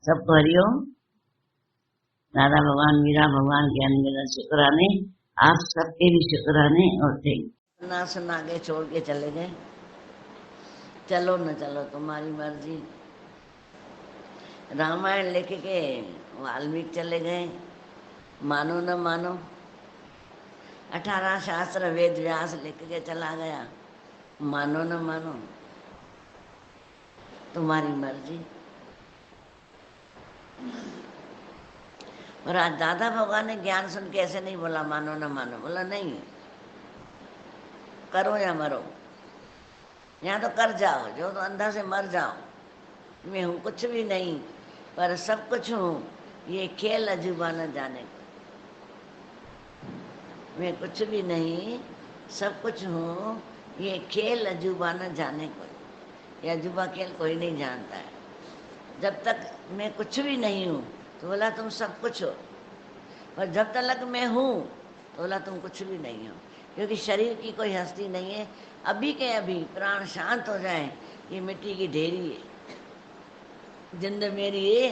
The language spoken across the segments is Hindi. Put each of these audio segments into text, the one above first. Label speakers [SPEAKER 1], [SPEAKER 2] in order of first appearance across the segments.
[SPEAKER 1] सबको हरिओम। दादा भगवान, मीरा भगवान, ज्ञान मेरा शुक्राने, आप सबके भी शुक्राने और थैंक।
[SPEAKER 2] ना सुना के छोड़ के चले गए। चलो न चलो तुम्हारी मर्जी। रामायण लिख के वाल्मीकि चले गए, मानो न मानो। 18 शास्त्र वेद व्यास लिख के चला गया, मानो न मानो, तुम्हारी मर्जी। और आज दादा भगवान ने ज्ञान सुन के ऐसे नहीं बोला मानो न मानो, बोला नहीं, करो या मरो, यहाँ तो कर जाओ, जो तो अंधा से मर जाओ। मैं हूँ कुछ भी नहीं पर सब कुछ हूँ, ये खेल अजूबा न जाने को। मैं कुछ भी नहीं सब कुछ हूँ, ये खेल अजूबा न जाने को। ये अजूबा खेल कोई नहीं जानता है। जब तक मैं कुछ भी नहीं हूँ तो बोला तुम सब कुछ हो, और जब तक मैं हूँ तो बोला तुम कुछ भी नहीं हो, क्योंकि शरीर की कोई हस्ती नहीं है। अभी के अभी प्राण शांत हो जाए, ये मिट्टी की ढेरी है, जिंद मेरी है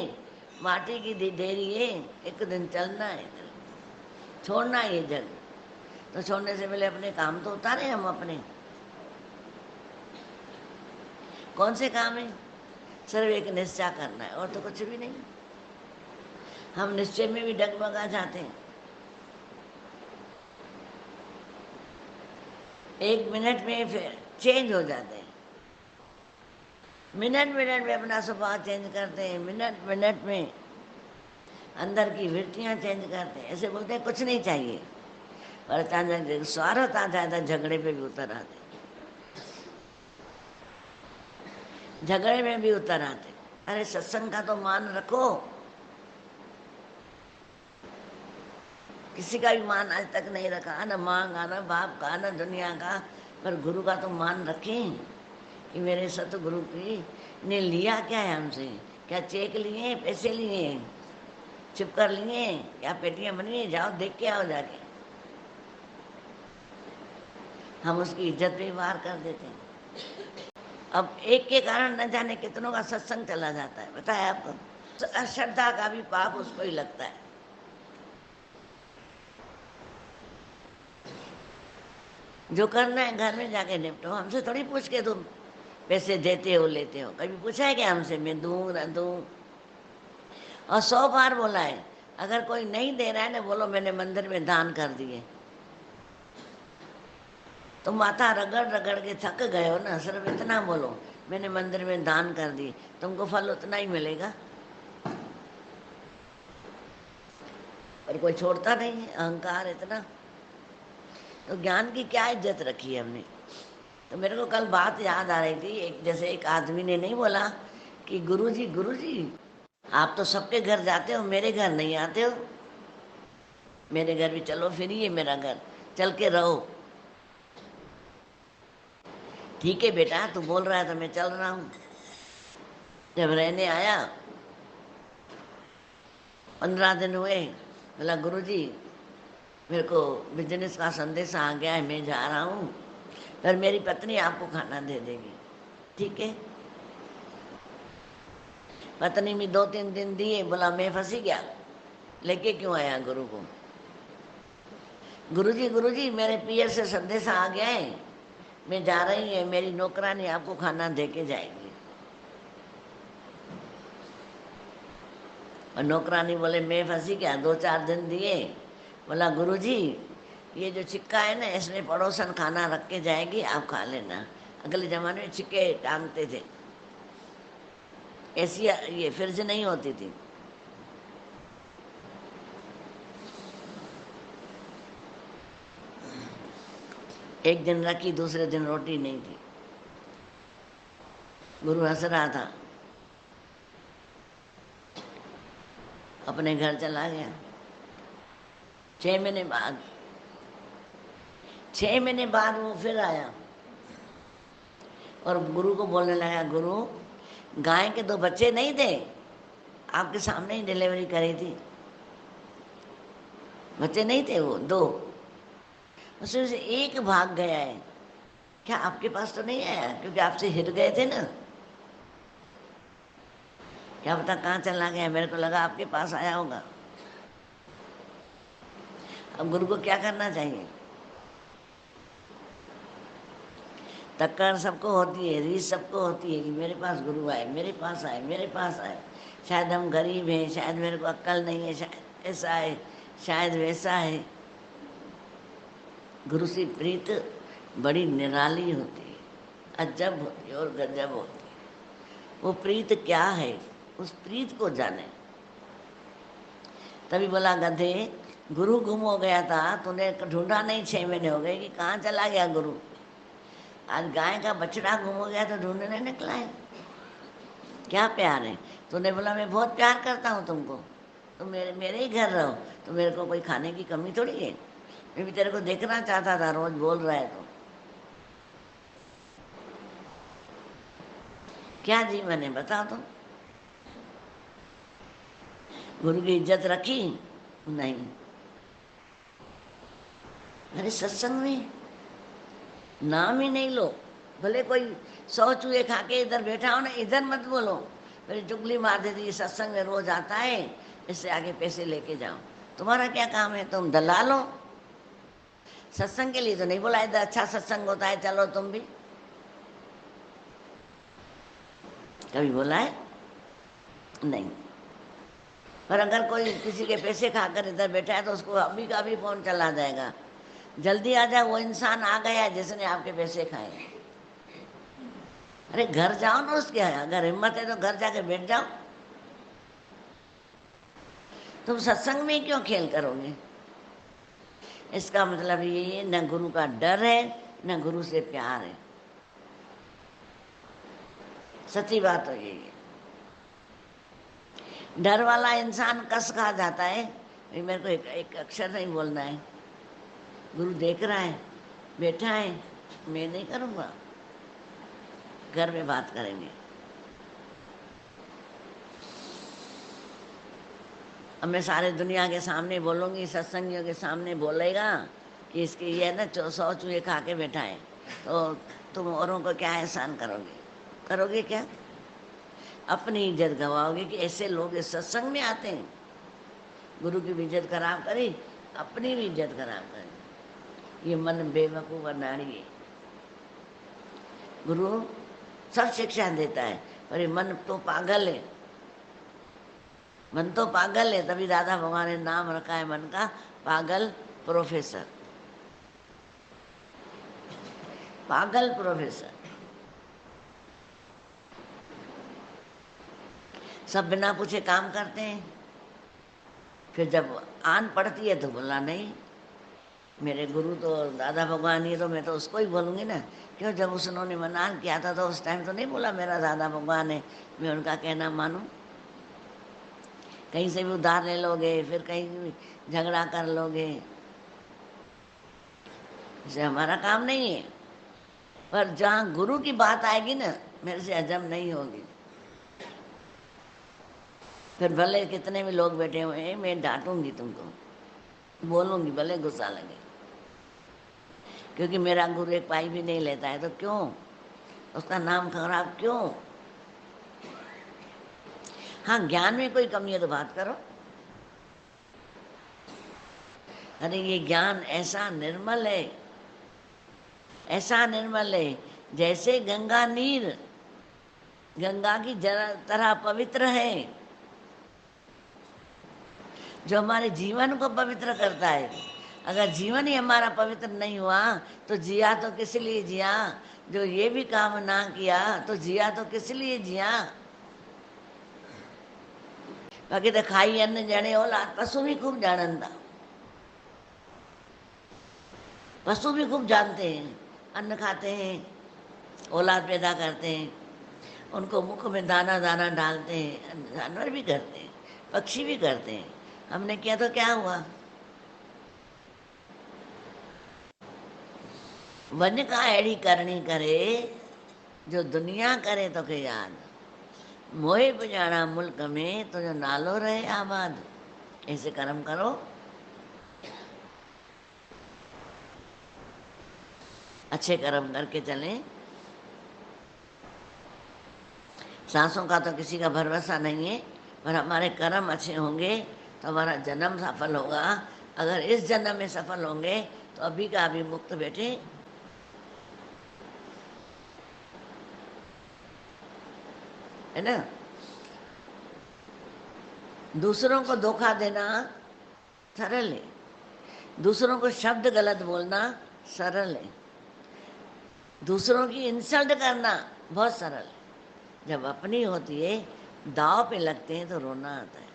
[SPEAKER 2] माटी की ढेरी है, एक दिन चलना है, छोड़ना है ये जग। तो छोड़ने से पहले अपने काम तो उतारे हम अपने। कौन से काम है? सिर्फ एक निश्चय करना है और तो कुछ भी नहीं। हम निश्चय में भी डगमगा जाते हैं। 1 मिनट में फिर चेंज हो जाते हैं, मिनट मिनट में अपना स्वभाव चेंज करते हैं, मिनट मिनट में अंदर की वृत्तियां चेंज करते हैं। ऐसे बोलते हैं कुछ नहीं चाहिए, और अचानक स्वार्थ आ जाता है, झगड़े पे भी उतर आते, झगड़े में भी उतर आते। अरे सत्संग का तो मान रखो, किसी का भी मान आज तक नहीं रखा, न माँ का, न बाप का, न दुनिया का, पर गुरु का तो मान रखें कि मेरे सतगुरु की ने लिया क्या है हमसे। क्या चेक लिए, पैसे लिए, छिप कर लिए, क्या पेटियां बनी, जाओ देख के आओ जाके। हम उसकी इज्जत पे वार कर देते हैं। अब एक के कारण न जाने कितनों का सत्संग चला जाता है, बताया आपको। अश्रद्धा का भी पाप उसको ही लगता है। जो करना है घर में जाके निपटो, हमसे थोड़ी पूछ के तुम पैसे देते हो लेते हो। कभी पूछा है क्या हमसे मैं दूं न दूं? और 100 बार बोला है, अगर कोई नहीं दे रहा है ना, बोलो मैंने मंदिर में दान कर दिए। तो माथा रगड़ रगड़ के थक गए हो ना, सिर्फ इतना बोलो मैंने मंदिर में दान कर दिए, तुमको फल उतना ही मिलेगा। पर कोई छोड़ता नहीं है, अहंकार इतना। तो ज्ञान की क्या इज्जत रखी है हमने। तो मेरे को कल बात याद आ रही थी, जैसे एक आदमी ने नहीं बोला कि गुरुजी आप तो सबके घर जाते हो, मेरे घर नहीं आते हो, मेरे घर भी चलो फिरिए, मेरा घर चल के रहो। ठीक है बेटा, तू बोल रहा है तो मैं चल रहा हूँ। जब रहने आया, 15 दिन हुए, बोला गुरुजी मेरे को बिजनेस का संदेश आ गया है, मैं जा रहा हूँ, पर मेरी पत्नी आपको खाना दे देगी। ठीक है। पत्नी भी 2-3 दिन दिए, बोला मैं फंसी गया, लेके क्यों आया गुरु को। गुरुजी मेरे पियर से संदेश आ गया है, मैं जा रही है, मेरी नौकरानी आपको खाना दे के जाएगी। और नौकरानी बोले मैं फंसी गया, 2-4 दिन दिए, बोला गुरुजी ये जो सिक्का है ना, इसमें पड़ोसन खाना रख के जाएगी, आप खा लेना। अगले जमाने में सिक्के टांगते थे, ऐसी ये फ्रिज नहीं होती थी। एक दिन रखी, दूसरे दिन रोटी नहीं थी। गुरु हंस रहा था, अपने घर चला गया। 6 महीने बाद 6 महीने बाद वो फिर आया और गुरु को बोलने लगा, गुरु गाय के 2 बच्चे नहीं थे, आपके सामने ही डिलीवरी करी थी, बच्चे नहीं थे वो 2, उसमें से एक भाग गया है, क्या आपके पास तो नहीं आया? क्योंकि आपसे हिर गए थे ना। क्या पता कहाँ चला गया, मेरे को लगा आपके पास आया होगा। अब गुरु को क्या करना चाहिए? तक्कर सबको होती है, रीस सबको होती है कि मेरे पास गुरु आए, मेरे पास आए, मेरे पास आए। शायद हम गरीब हैं, शायद मेरे को अक्ल नहीं है, शायद ऐसा है, शायद वैसा है। गुरु से प्रीत बड़ी निराली होती है, अजब होती है और गजब होती है। वो प्रीत क्या है, उस प्रीत को जाने। तभी बोला गधे, गुरु गुम हो गया था, तूने ढूंढा नहीं, 6 महीने हो गए कि कहाँ चला गया गुरु। आज गाय का बछड़ा गुम हो गया तो ढूंढने निकला है। क्या प्यार है? तूने बोला मैं बहुत प्यार करता हूँ तुमको, तुम मेरे मेरे ही घर रहो, तो मेरे को कोई खाने की कमी थोड़ी है। मैं भी तेरे को देखना चाहता था, रोज बोल रहा है तो। क्या जीवन है बताओ तुम? गुरु की इज्जत रखी? नहीं। अरे सत्संग में नाम ही नहीं लो, भले कोई 100 चूहे खा के इधर बैठा हो ना, इधर मत बोलो, फिर चुगली मार देती है, सत्संग में रोज आता है, इससे आगे पैसे लेके जाओ। तुम्हारा क्या काम है? तुम दलाल हो। सत्संग के लिए तो नहीं बोला इधर अच्छा सत्संग होता है, चलो तुम भी। कभी बोला है? नहीं। पर अगर कोई किसी के पैसे खाकर इधर बैठा है तो उसको अभी का अभी फोन चला जाएगा, जल्दी आ जाए, वो इंसान आ गया है जिसने आपके पैसे खाए। अरे घर जाओ ना उसके, अगर हिम्मत है तो घर जाके बैठ जाओ। तुम सत्संग में क्यों खेल करोगे? इसका मतलब ये है, न गुरु का डर है, न गुरु से प्यार है। सच्ची बात तो यही है। डर वाला इंसान कस खा जाता है, मेरे को एक अक्षर नहीं बोलना है, गुरु देख रहा है, बैठा है, मैं नहीं करूँगा, घर में बात करेंगे। अब मैं सारे दुनिया के सामने बोलूँगी, सत्संगियों के सामने बोलेगा कि इसके ये है ना 100 चूहे खा के बैठा है, तो तुम औरों को क्या एहसान करोगे? करोगे क्या? अपनी इज्जत गवाओगे कि ऐसे लोग इस सत्संग में आते हैं। गुरु की भी इज्जत खराब करी, अपनी भी इज्जत खराब करी। ये मन बेवकूफ अनाड़ी है। गुरु सब शिक्षा देता है, पर ये मन तो पागल है, मन तो पागल है। तभी राधा भगवान ने नाम रखा है मन का, पागल प्रोफेसर। पागल प्रोफेसर। सब बिना पूछे काम करते हैं, फिर जब आन पड़ती है तो बोला नहीं, मेरे गुरु तो दादा भगवान ही, तो मैं तो उसको ही बोलूँगी ना। क्यों? जब उन्होंने मना किया था तो उस टाइम तो नहीं बोला मेरा दादा भगवान है, मैं उनका कहना मानूं। कहीं से भी उधार ले लोगे, फिर कहीं भी झगड़ा कर लोगे, इसे हमारा काम नहीं है। पर जहाँ गुरु की बात आएगी ना, मेरे से हजम नहीं होगी। फिर भले कितने भी लोग बैठे हुए हैं, मैं डांटूंगी तुमको, बोलूंगी, भले गुस्सा लगे, क्योंकि मेरा गुरु एक पाई भी नहीं लेता है, तो क्यों उसका नाम खराब क्यों? हाँ, ज्ञान में कोई कमी है तो बात करो। अरे ये ज्ञान ऐसा निर्मल है, ऐसा निर्मल है, जैसे गंगा नीर गंगा की तरह पवित्र है, जो हमारे जीवन को पवित्र करता है। अगर जीवन ही हमारा पवित्र नहीं हुआ तो जिया तो किस लिए जिया? जो ये भी काम ना किया तो जिया तो किस लिए जिया? बाकी तो खाई अन्न जने औलाद, पशु भी खूब जानता, पशु भी खूब जानते हैं, अन्न खाते हैं, औलाद पैदा करते हैं, उनको मुख में दाना दाना डालते हैं। जानवर भी करते हैं, पक्षी भी करते हैं, हमने किया तो क्या हुआ? वन का एड़ी करनी करे, जो दुनिया करे तो के याद, मोहे पुजाणा मुल्क में तो जो नालो रहे आबाद। ऐसे कर्म करो, अच्छे कर्म करके चलें, सांसों का तो किसी का भरोसा नहीं है, पर हमारे कर्म अच्छे होंगे तो हमारा जन्म सफल होगा। अगर इस जन्म में सफल होंगे तो अभी का अभी मुक्त बैठे। है ना। दूसरों को धोखा देना सरल है, दूसरों को शब्द गलत बोलना सरल है, दूसरों की इंसल्ट करना बहुत सरल है। जब अपनी होती है दाव पे लगते हैं तो रोना आता है।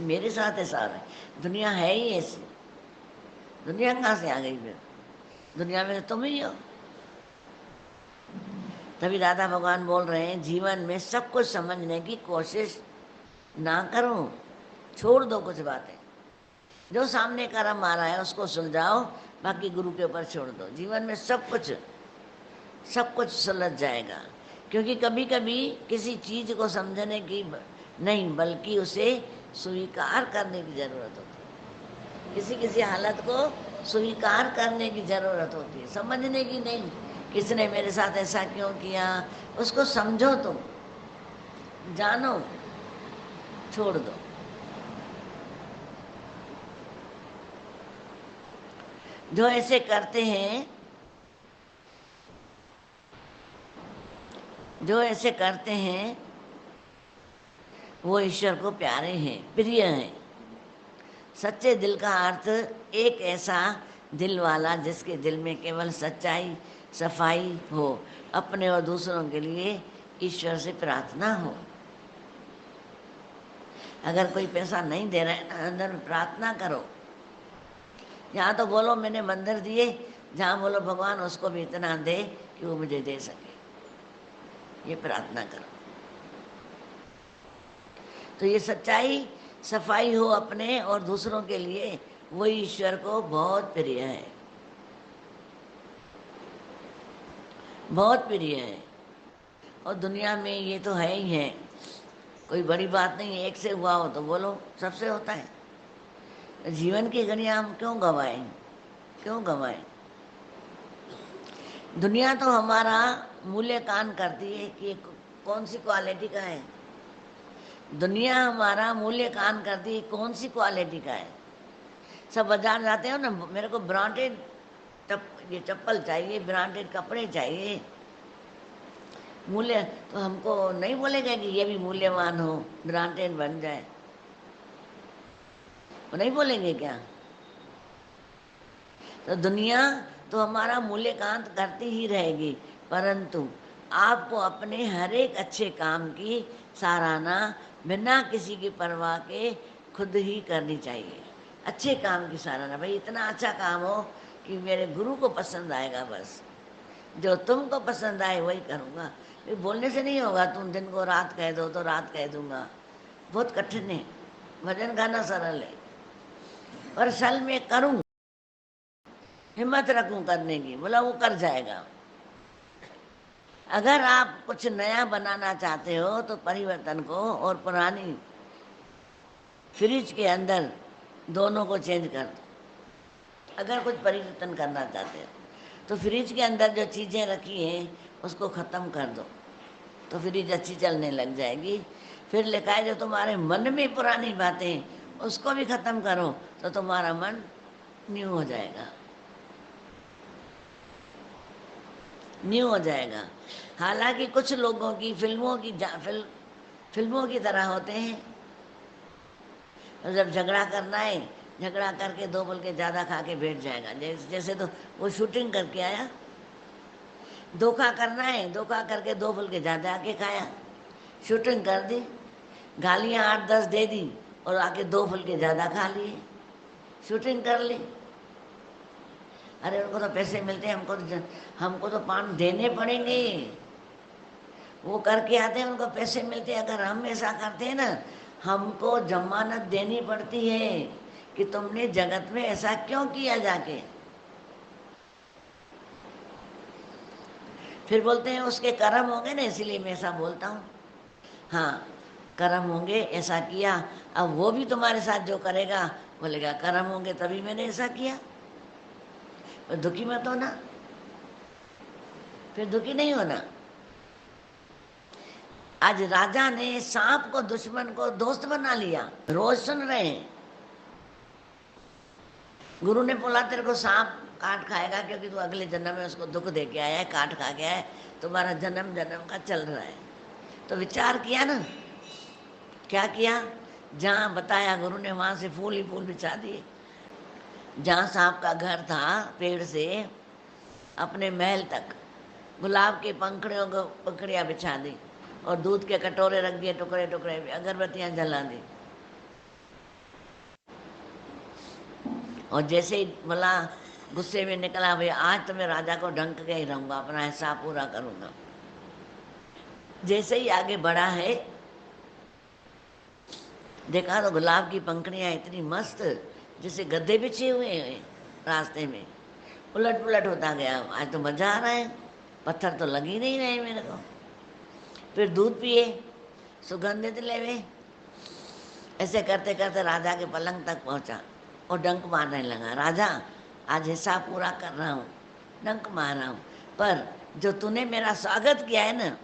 [SPEAKER 2] मेरे साथ ऐसा है, दुनिया है ही ऐसी। दुनिया कहाँ से आ गई? फिर दुनिया में तो तुम ही हो। तभी राधा भगवान बोल रहे हैं जीवन में सब कुछ समझने की कोशिश ना करो, छोड़ दो कुछ बातें। जो सामने कर्म आ रहा है उसको सुलझाओ, बाकी गुरु के ऊपर छोड़ दो। जीवन में सब कुछ सुलझ जाएगा। क्योंकि कभी कभी किसी चीज को समझने की नहीं, बल्कि उसे स्वीकार करने की जरूरत होती है। किसी किसी हालत को स्वीकार करने की जरूरत होती है, समझने की नहीं। किसने मेरे साथ ऐसा क्यों किया, उसको समझो, तुम जानो, छोड़ दो। जो ऐसे करते हैं, जो ऐसे करते हैं वो ईश्वर को प्यारे हैं, प्रिय हैं। सच्चे दिल का अर्थ एक ऐसा दिल वाला जिसके दिल में केवल सच्चाई, सफाई हो, अपने और दूसरों के लिए ईश्वर से प्रार्थना हो। अगर कोई पैसा नहीं दे रहा है ना, अंदर में प्रार्थना करो। यहाँ तो बोलो मैंने मंदिर दिए, जहाँ बोलो भगवान उसको भी इतना दे कि वो मुझे दे सके, ये प्रार्थना करो। तो ये सच्चाई, सफाई हो अपने और दूसरों के लिए, वो ईश्वर को बहुत प्रिय है, बहुत प्रिय है। और दुनिया में ये तो है ही है, कोई बड़ी बात नहीं है। एक से हुआ हो तो बोलो सबसे होता है। जीवन की घड़ियां हम क्यों गंवाएं, क्यों गंवाएं? दुनिया तो हमारा मूल्यांकन करती है कि कौन सी क्वालिटी का है। दुनिया हमारा मूल्यांकन करती है कौन सी क्वालिटी का है। सब बाजार जाते हो ना, मेरे को ब्रांडेड ये चप्पल चाहिए, ब्रांडेड कपड़े चाहिए, मूल्य तो हमको नहीं बोलेगा कि ये भी मूल्यवान हो, ब्रांडेड बन जाए, वो नहीं बोलेंगे क्या? तो दुनिया तो हमारा मूल्यांकन करती ही रहेगी, परंतु आपको अपने हर एक अच्छे काम की सराहना बिना किसी की परवाह के खुद ही करनी चाहिए। अच्छे काम की सराहना, भाई इतना अच्छा काम हो कि मेरे गुरु को पसंद आएगा, बस जो तुमको पसंद आए वही करूँगा। बोलने से नहीं होगा, तुम दिन को रात कह दो तो रात कह दूंगा, बहुत कठिन है। भजन गाना सरल है, पर सल में करूँ, हिम्मत रखूं करने की, बोला वो कर जाएगा। अगर आप कुछ नया बनाना चाहते हो तो परिवर्तन को और पुरानी फ्रिज के अंदर दोनों को चेंज कर दो। अगर कुछ परिवर्तन करना चाहते हो तो फ्रिज के अंदर जो चीज़ें रखी हैं उसको ख़त्म कर दो, तो फ्रिज अच्छी चलने लग जाएगी। फिर लिखा है जो तुम्हारे मन में पुरानी बातें उसको भी ख़त्म करो तो तुम्हारा मन न्यू हो जाएगा, न्यू हो जाएगा। हालांकि कुछ लोगों की फिल्मों की तरह होते हैं। जब झगड़ा करना है, झगड़ा करके 2 फुलके ज़्यादा खा के बैठ जाएगा। जैसे तो वो शूटिंग करके आया। धोखा करना है, धोखा करके 2 फुलके ज़्यादा आके खाया, शूटिंग कर दी, गालियाँ 8-10 दे दी और आके 2 फुलके ज़्यादा खा लिए, शूटिंग कर ली। अरे उनको तो पैसे मिलते हैं, हमको तो पान देने पड़ेंगे। वो करके आते हैं, उनको पैसे मिलते हैं। अगर हम ऐसा करते हैं ना, हमको जमानत देनी पड़ती है कि तुमने जगत में ऐसा क्यों किया जाके। फिर बोलते हैं उसके कर्म होंगे ना, इसीलिए मैं ऐसा बोलता हूँ। हाँ, कर्म होंगे, ऐसा किया। अब वो भी तुम्हारे साथ जो करेगा बोलेगा कर्म होंगे तभी मैंने ऐसा किया। दुखी मत होना, फिर दुखी नहीं होना। आज राजा ने सांप को, दुश्मन को दोस्त बना लिया। रोज सुन रहे हैं, गुरु ने बोला तेरे को सांप काट खाएगा क्योंकि तू अगले जन्म में उसको दुख दे के आया है, काट खा गया है, तुम्हारा जन्म जन्म का चल रहा है। तो विचार किया ना, क्या किया? जहाँ बताया गुरु ने वहां से फूल ही फूल बिछा दिए। जहाँ सांप का घर था, पेड़ से अपने महल तक गुलाब के पंखड़ियों को पंखड़ियाँ बिछा दी और दूध के कटोरे रख दिए, टुकड़े टुकड़े, अगरबत्तियां जला दी। और जैसे ही बोला, गुस्से में निकला, भाई आज तो मैं राजा को ढंक के ही रहूंगा, अपना हिसाब पूरा करूंगा। जैसे ही आगे बढ़ा है, देखा तो गुलाब की पंखड़ियां इतनी मस्त जैसे गद्दे बिछे हुए हैं रास्ते में, उलट पुलट होता गया। आज तो मजा आ रहा है, पत्थर तो लग ही नहीं रहे मेरे को। फिर दूध पिए, सुगंधित लेवे। ऐसे करते करते राजा के पलंग तक पहुंचा और डंक मारने लगा। राजा, आज हिसाब पूरा कर रहा हूँ, डंक मार रहा हूँ, पर जो तूने मेरा स्वागत किया है ना,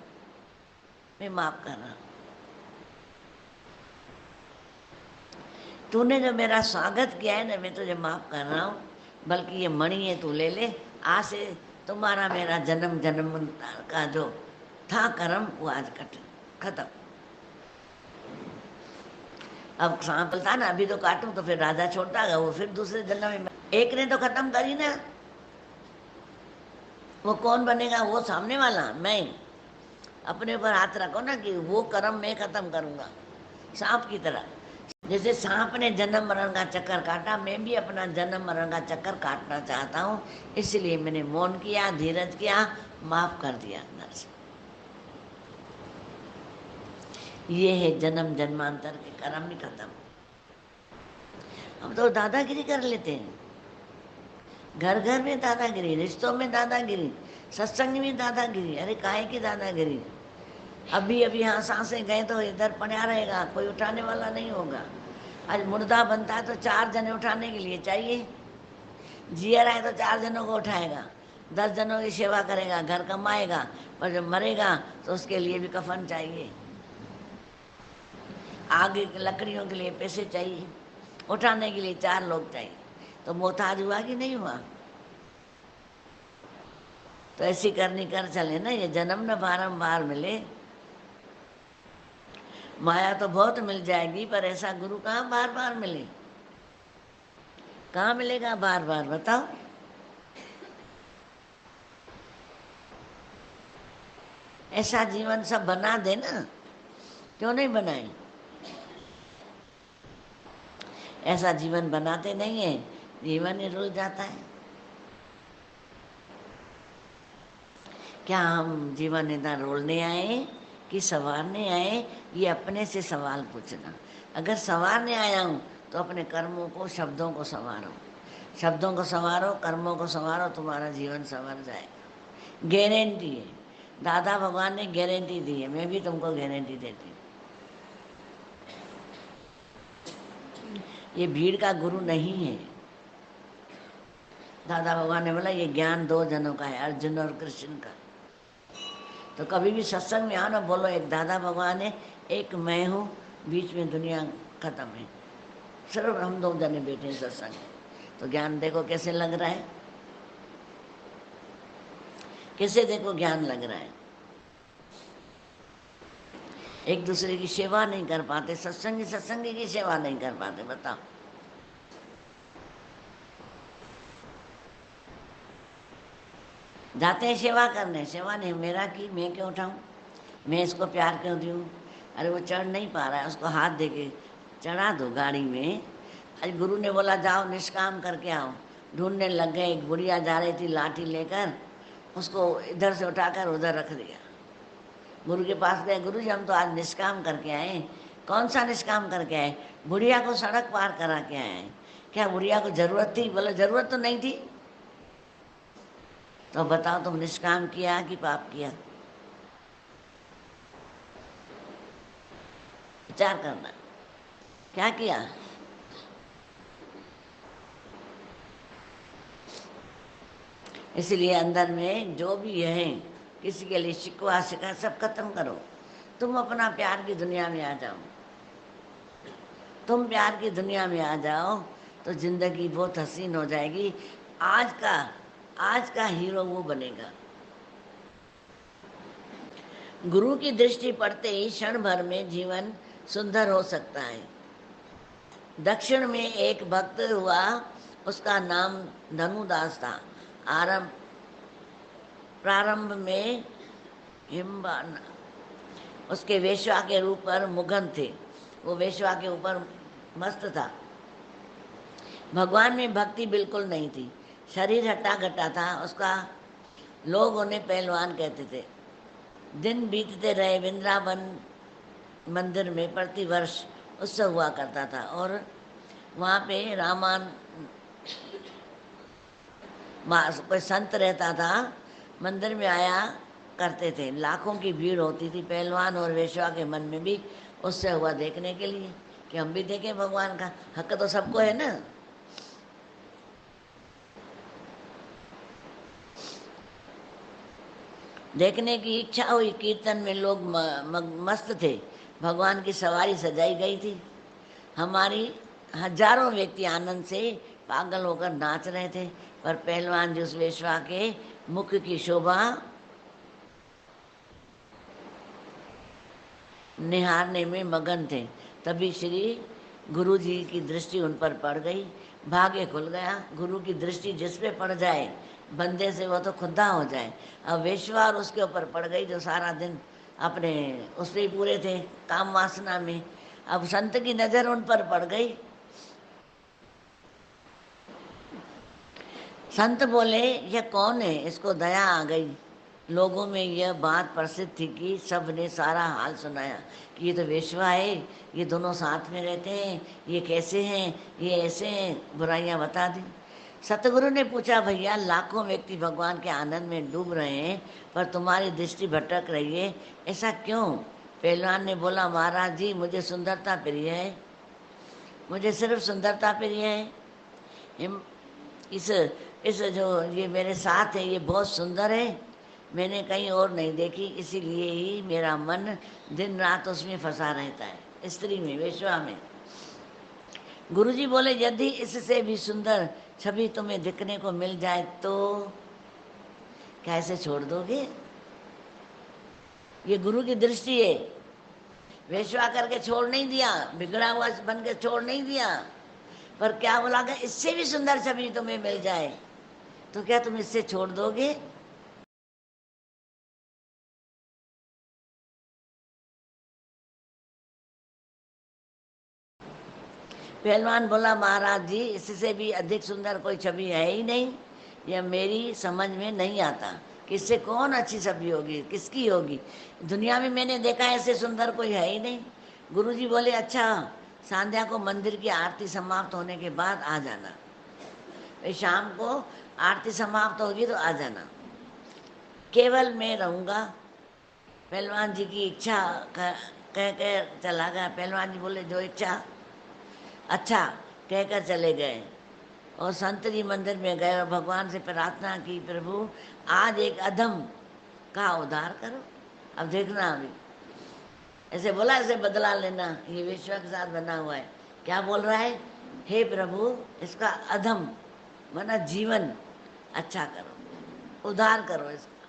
[SPEAKER 2] मैं माफ कर रहा हूँ। तूने जो मेरा स्वागत किया है ना, मैं तुझे माफ कर रहा हूँ। बल्कि ये मणि है, तू ले ले। आज से तुम्हारा मेरा जन्म जन्म का जो था कर्म, वो आज खत्म। अब सांप बोलता ना, अभी तो काटूं तो फिर राजा छोड़ता गया, वो फिर दूसरे जन्म में। एक ने तो खत्म करी ना, वो कौन बनेगा? वो सामने वाला। मैं अपने ऊपर हाथ रखो ना कि वो कर्म मैं खत्म करूंगा, सांप की तरह। जैसे सांप ने जन्म मरण का चक्कर काटा, मैं भी अपना जन्म मरण का चक्कर काटना चाहता हूँ। इसलिए मैंने मौन किया, धीरज किया, माफ कर दिया अंदर से। ये है जन्म जन्मांतर के कर्म ही खत्म। हम तो दादागिरी कर लेते हैं, घर घर में दादागिरी, रिश्तों में दादागिरी, सत्संग में दादागिरी। अरे काहे की दादागिरी? अभी अभी यहाँ सांसें गए तो इधर पड़ा रहेगा, कोई उठाने वाला नहीं होगा। आज मुर्दा बनता है तो 4 जने उठाने के लिए चाहिए, जिया रहा है तो 4 जनों को उठाएगा, 10 जनों की सेवा करेगा, घर कमाएगा, पर जब मरेगा तो उसके लिए भी कफन चाहिए, आगे लकड़ियों के लिए पैसे चाहिए, उठाने के लिए 4 लोग चाहिए। तो मोहताज हुआ कि नहीं हुआ? तो ऐसी करनी कर चले ना, ये जन्म न बारंबार मिले। माया तो बहुत मिल जाएगी, पर ऐसा गुरु कहाँ बार बार मिले? कहाँ मिलेगा बार बार, बताओ? ऐसा जीवन सब बना दे ना, क्यों नहीं बनाए? ऐसा जीवन बनाते नहीं है, जीवन ही रुल जाता है। क्या हम जीवन इधर रोलने आए कि संवारने आए? ये अपने से सवाल पूछना। अगर संवारने आया हूँ तो अपने कर्मों को, शब्दों को संवारो, शब्दों को संवारो, कर्मों को संवारो, तुम्हारा जीवन संवर जाएगा। गारंटी है, दादा भगवान ने गारंटी दी है, मैं भी तुमको गारंटी देती हूँ। ये भीड़ का गुरु नहीं है। दादा भगवान ने बोला ये ज्ञान 2 जनों का है, अर्जुन और कृष्ण का। तो कभी भी सत्संग में आओ ना, बोलो एक दादा भगवान है, एक मैं हूँ, बीच में दुनिया खत्म है, सिर्फ हम 2 जने बैठे हैं सत्संग। तो ज्ञान देखो कैसे लग रहा है, कैसे देखो ज्ञान लग रहा है। एक दूसरे की सेवा नहीं कर पाते, सत्संगी की सेवा नहीं कर पाते, बताओ? जाते हैं सेवा करने, सेवा नहीं, मेरा की, मैं क्यों उठाऊं, मैं इसको प्यार क्यों दूं? अरे वो चढ़ नहीं पा रहा है, उसको हाथ दे के चढ़ा दो गाड़ी में। आज गुरु ने बोला जाओ निष्काम करके आओ, ढूंढने लग गए। एक बुढ़िया जा रही थी लाठी लेकर, उसको इधर से उठाकर उधर रख दिया। गुरु के पास गए, गुरु जी हम तो आज निष्काम करके आए। कौन सा निष्काम करके आए? बुढ़िया को सड़क पार करा के आए। क्या बुढ़िया को जरूरत थी? बोले जरूरत तो नहीं थी। तो बताओ तुम निष्काम किया कि पाप किया? विचार करना, क्या किया? इसलिए अंदर में जो भी है, किसी के लिए शिकवा शिकायत सब खत्म करो। तुम अपना प्यार की दुनिया में आ जाओ, तुम प्यार की दुनिया में आ जाओ तो जिंदगी बहुत हसीन हो जाएगी। आज का हीरो वो बनेगा। गुरु की दृष्टि पड़ते ही क्षण भर में जीवन सुंदर हो सकता है। दक्षिण में एक भक्त हुआ, उसका नाम धनुदास था। प्रारंभ में हिमबान उसके वेश्या के रूप पर मुग्ध थे। वो वेश्या के ऊपर मस्त था। भगवान में भक्ति बिल्कुल नहीं थी। शरीर हट्टा घट्टा था उसका। लोग उन्हें पहलवान कहते थे। दिन बीतते रहे। वृंदावन मंदिर में प्रतिवर्ष उत्सव हुआ करता था और वहाँ पे कोई संत रहता था, मंदिर में आया करते थे। लाखों की भीड़ होती थी। पहलवान और वेश्या के मन में भी उत्सव हुआ देखने के लिए कि हम भी देखें भगवान का। हक तो सबको है ना। देखने की इच्छा हुई। कीर्तन में लोग मस्त थे। भगवान की सवारी सजाई गई थी। हमारी हजारों व्यक्ति आनंद से पागल होकर नाच रहे थे, पर पहलवान जी उस वेश्या के मुख की शोभा निहारने में मगन थे। तभी श्री गुरु जी की दृष्टि उन पर पड़ गई। भाग्य खुल गया। गुरु की दृष्टि जिस पे पड़ जाए बंदे से वो तो खुदा हो जाए। अब वेश्या और उसके ऊपर पड़ गई जो सारा दिन अपने उससे ही पूरे थे, काम वासना में। अब संत की नजर उन पर पड़ गई। संत बोले यह कौन है, इसको दया आ गई। लोगों में यह बात प्रसिद्ध थी कि सब ने सारा हाल सुनाया कि ये तो वेश्या है, ये दोनों साथ में रहते हैं, ये कैसे हैं, ये ऐसे हैं, बुराइयां बता दी। सतगुरु ने पूछा, भैया लाखों व्यक्ति भगवान के आनंद में डूब रहे हैं पर तुम्हारी दृष्टि भटक रही है, ऐसा क्यों? पहलवान ने बोला, महाराज जी मुझे सुंदरता प्रिय है, मुझे सिर्फ सुंदरता प्रिय है। इस जो ये मेरे साथ है ये बहुत सुंदर है, मैंने कहीं और नहीं देखी, इसीलिए ही मेरा मन दिन रात उसमें फंसा रहता है, स्त्री में, वेश्या में। गुरुजी बोले, यदि इससे भी सुंदर छवि तुम्हें दिखने को मिल जाए तो कैसे छोड़ दोगे? ये गुरु की दृष्टि है। वेश्या करके छोड़ नहीं दिया, बिगड़ा हुआ बन के छोड़ नहीं दिया, पर क्या बोला कि इससे भी सुंदर छवि तुम्हें मिल जाए तो क्या तुम इससे छोड़ दोगे? पहलवान बोला, महाराज जी इससे भी अधिक सुंदर कोई छवि है ही नहीं, यह मेरी समझ में नहीं आता कि इससे कौन अच्छी छवि होगी, किसकी होगी। दुनिया में मैंने देखा ऐसे सुंदर कोई है ही नहीं। गुरुजी बोले, अच्छा संध्या को मंदिर की आरती समाप्त होने के बाद आ जाना, शाम को आरती समाप्त होगी तो आ जाना, केवल मैं रहूँगा। पहलवान जी की इच्छा कह कर चला गया। पहलवान जी बोले, जो इच्छा, अच्छा कहकर चले गए और संत जी मंदिर में गए और भगवान से प्रार्थना की, प्रभु आज एक अधम का उद्धार करो। अब देखना, अभी ऐसे बोला, ऐसे बदला लेना, ये वेश्या के साथ बना हुआ है। क्या बोल रहा है? हे प्रभु इसका अधम माना जीवन अच्छा करो, उद्धार करो इसका।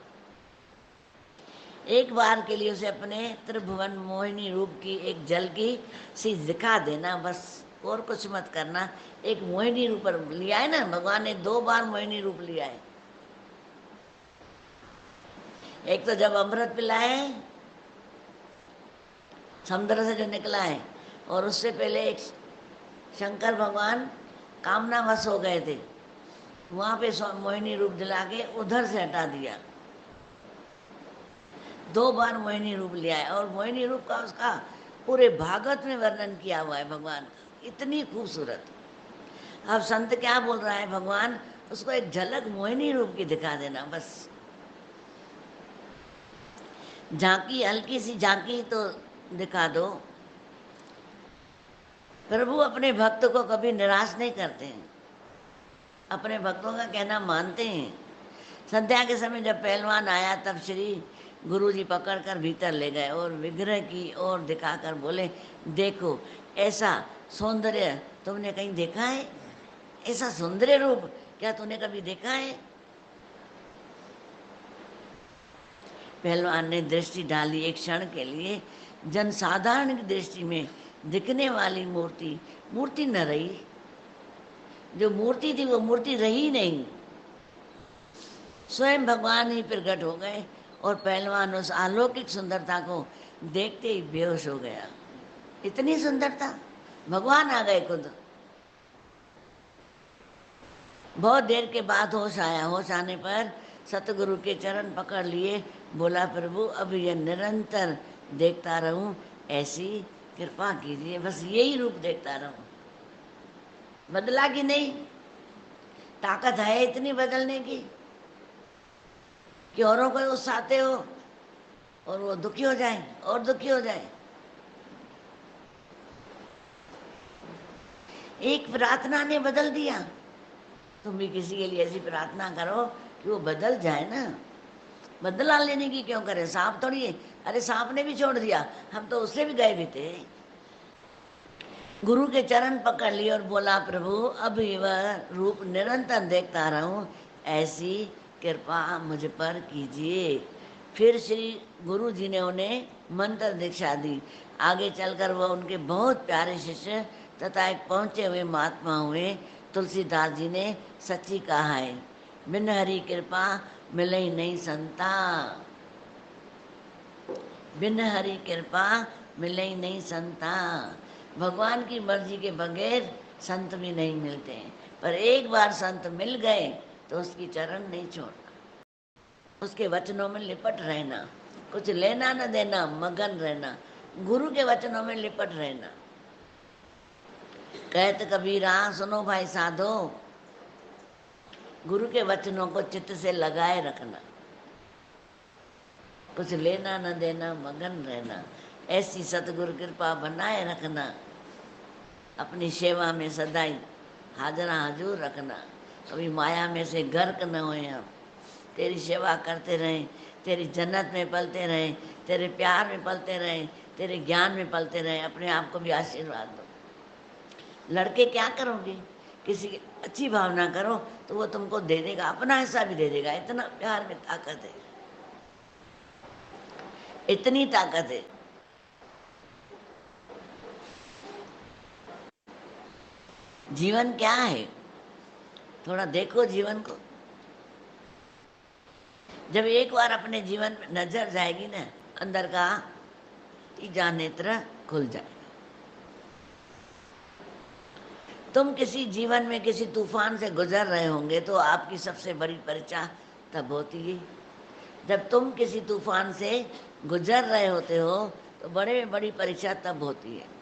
[SPEAKER 2] एक बार के लिए उसे अपने त्रिभुवन मोहिनी रूप की एक झलकी सी दिखा देना, बस और कुछ मत करना। एक मोहिनी रूप लिया है ना भगवान ने, 2 बार मोहिनी रूप लिया है। एक तो जब अमृत पिलाए समुद्र से जो निकला है, और उससे पहले एक शंकर भगवान कामनावश हो गए थे, वहां पे मोहिनी रूप दिला के उधर से हटा दिया। 2 बार मोहिनी रूप लिया है और मोहिनी रूप का उसका पूरे भागवत में वर्णन किया हुआ है भगवान का, इतनी खूबसूरत। अब संत क्या बोल रहा है, भगवान उसको एक झलक मोहिनी रूप की दिखा देना, बस झांकी, हल्की सी झांकी तो दिखा दो। प्रभु अपने भक्त को कभी निराश नहीं करते हैं, अपने भक्तों का कहना मानते हैं। संध्या के समय जब पहलवान आया तब श्री गुरुजी पकड़कर भीतर ले गए और विग्रह की ओर दिखाकर बोले, देखो ऐसा सौंदर्य तुमने कहीं देखा है? ऐसा सौंदर्य रूप क्या तूने कभी देखा है? पहलवान ने दृष्टि डाली। एक क्षण के लिए जनसाधारण की दृष्टि में दिखने वाली मूर्ति न रही। जो मूर्ति थी वो मूर्ति रही नहीं, स्वयं भगवान ही प्रकट हो गए और पहलवान उस अलौकिक सुंदरता को देखते ही बेहोश हो गया। इतनी सुंदरता, भगवान आ गए खुद। बहुत देर के बाद होश आया। होश आने पर सतगुरु के चरण पकड़ लिए, बोला, प्रभु अब यह निरंतर देखता रहूं, ऐसी कृपा कीजिए। बस यही रूप देखता रहूं। बदला कि नहीं? ताकत है इतनी बदलने की कि औरों को उकसाते हो और वो दुखी हो जाए और दुखी हो जाए। एक प्रार्थना ने बदल दिया। तुम भी किसी के लिए ऐसी प्रार्थना करो कि वो बदल जाए ना। बदला लेने की क्यों करे? सांप थोड़ी है। अरे सांप ने भी छोड़ दिया, हम तो उससे भी गए भी थे। गुरु के चरण पकड़ लिए और बोला, प्रभु अब वह रूप निरंतर देखता रहूं, ऐसी कृपा मुझ पर कीजिए। फिर श्री गुरु जी ने उन्हें मंत्र दीक्षा दी। आगे चलकर वह उनके बहुत प्यारे शिष्य तथा एक पहुँचे हुए महात्मा हुए। तुलसीदास जी ने सच्ची कहा है, बिन हरि कृपा मिले नहीं संता। बिन हरि कृपा मिले नहीं संता। भगवान की मर्जी के बगैर संत भी नहीं मिलते हैं, पर एक बार संत मिल गए तो उसकी चरण नहीं छोड़ना, उसके वचनों में लिपट रहना, कुछ लेना न देना, मगन रहना, गुरु के वचनों में लिपट रहना। कहत कबीरा, सुनो भाई साधो, गुरु के वचनों को चित्त से लगाए रखना, कुछ लेना न देना, मगन रहना, ऐसी सतगुरु कृपा बनाए रखना। अपनी सेवा में सदाई हाजरा हजूर रखना। कभी माया में से गर्क न होए हम, तेरी सेवा करते रहें, तेरी जन्नत में पलते रहें, तेरे प्यार में पलते रहें, तेरे ज्ञान में पलते रहें। अपने आप को भी आशीर्वाद दो। लड़के क्या करोगे? किसी की अच्छी भावना करो तो वो तुमको दे देगा, अपना हिस्सा भी दे देगा। इतना प्यार में ताकत है, इतनी ताकत है। जीवन क्या है? थोड़ा देखो जीवन को। जब एक बार अपने जीवन में नजर जाएगी ना, अंदर का तीजा नेत्र खुल जाएगा। तुम किसी जीवन में किसी तूफान से गुजर रहे होंगे तो आपकी सबसे बड़ी परीक्षा तब होती है जब तुम किसी तूफान से गुजर रहे होते हो, तो बड़ी परीक्षा तब होती है।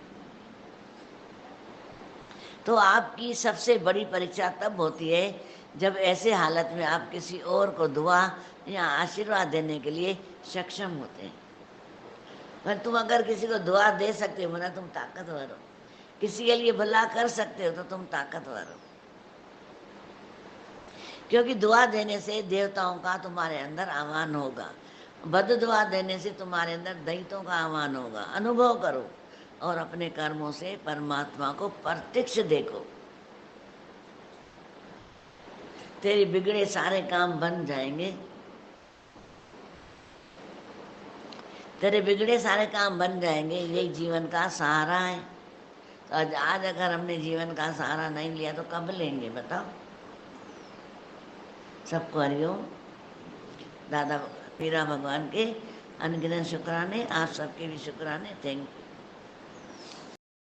[SPEAKER 2] तो आपकी सबसे बड़ी परीक्षा तब होती है जब ऐसे हालत में आप किसी और को दुआ या आशीर्वाद देने के लिए सक्षम होते हैं। पर तुम अगर किसी को दुआ दे सकते हो ना, तुम ताकतवर हो। किसी के लिए भला कर सकते हो तो तुम ताकतवर हो, क्योंकि दुआ देने से देवताओं का तुम्हारे अंदर आह्वान होगा। बद दुआ देने से तुम्हारे अंदर दैत्यों का आह्वान होगा। अनुभव करो और अपने कर्मों से परमात्मा को प्रत्यक्ष देखो। तेरे बिगड़े सारे काम बन जाएंगे, तेरे बिगड़े सारे काम बन जाएंगे। यही जीवन का सहारा है। तो आज अगर हमने जीवन का सहारा नहीं लिया तो कब लेंगे बताओ? सबको हरिओम। दादा पीरा भगवान के अनगिनत शुक्राने, आप सबके भी शुक्राने। Thank you.